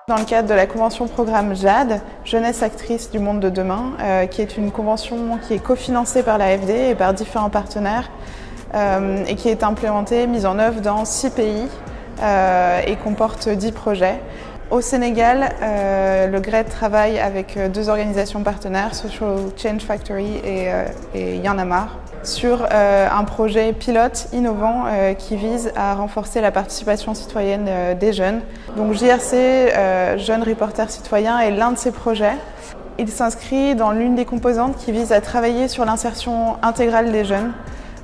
Dans le cadre de la convention programme JAD, Jeunesse Actrice du Monde de Demain, qui est une convention qui est cofinancée par l'AFD et par différents partenaires et qui est implémentée, mise en œuvre dans 6 pays et comporte 10 projets. Au Sénégal, le GRED travaille avec 2 organisations partenaires, Social Change Factory et Y'en a marre, sur un projet pilote innovant qui vise à renforcer la participation citoyenne des jeunes. Donc JRC, Jeunes Reporters Citoyens, est l'un de ces projets. Il s'inscrit dans l'une des composantes qui vise à travailler sur l'insertion intégrale des jeunes,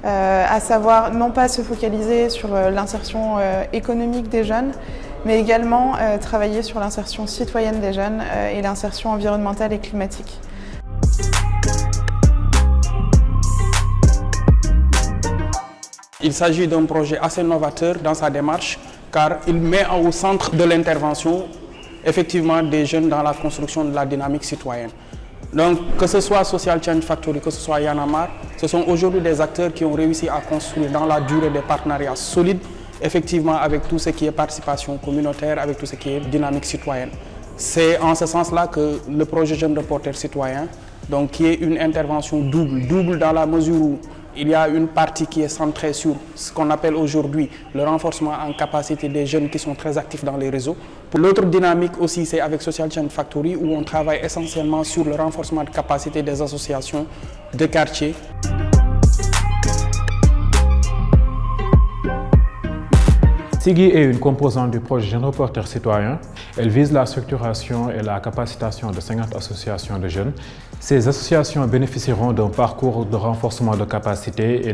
à savoir non pas se focaliser sur l'insertion économique des jeunes, mais également travailler sur l'insertion citoyenne des jeunes et l'insertion environnementale et climatique. Il s'agit d'un projet assez novateur dans sa démarche car il met au centre de l'intervention effectivement des jeunes dans la construction de la dynamique citoyenne. Donc que ce soit Social Change Factory, que ce soit Y'en a marre, ce sont aujourd'hui des acteurs qui ont réussi à construire dans la durée des partenariats solides, effectivement avec tout ce qui est participation communautaire, avec tout ce qui est dynamique citoyenne. C'est en ce sens-là que le projet Jeunes Reporters Citoyens, donc qui est une intervention double dans la mesure où il y a une partie qui est centrée sur ce qu'on appelle aujourd'hui le renforcement en capacité des jeunes qui sont très actifs dans les réseaux. L'autre dynamique aussi, c'est avec Social Change Factory où on travaille essentiellement sur le renforcement de capacité des associations de quartier. SIGI est une composante du projet Jeunes Reporters Citoyens. Elle vise la structuration et la capacitation de 50 associations de jeunes. Ces associations bénéficieront d'un parcours de renforcement de capacité et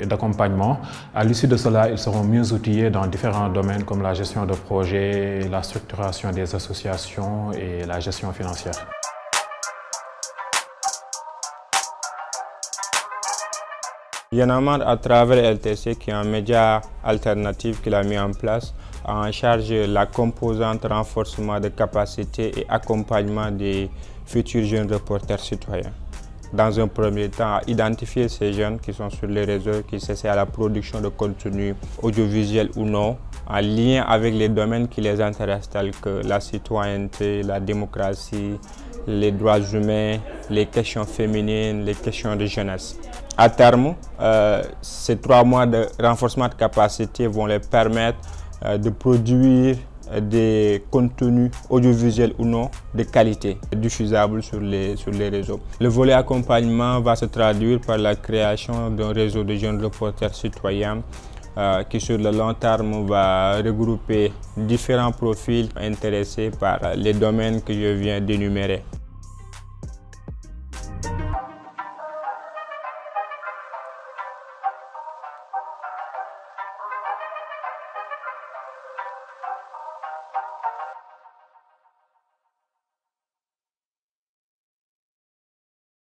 d'accompagnement. À l'issue de cela, ils seront mieux outillés dans différents domaines comme la gestion de projets, la structuration des associations et la gestion financière. Y'en a marre, à travers LTC, qui est un média alternatif qu'il a mis en place, a en charge la composante renforcement de capacité et accompagnement des futurs jeunes reporters citoyens. Dans un premier temps, à identifier ces jeunes qui sont sur les réseaux, qui s'essaient à la production de contenu audiovisuel ou non, en lien avec les domaines qui les intéressent, tels que la citoyenneté, la démocratie, les droits humains, les questions féminines, les questions de jeunesse. À terme, ces 3 mois de renforcement de capacité vont les permettre de produire des contenus audiovisuels ou non de qualité, diffusables sur les réseaux. Le volet accompagnement va se traduire par la création d'un réseau de jeunes reporters citoyens qui sur le long terme va regrouper différents profils intéressés par les domaines que je viens d'énumérer.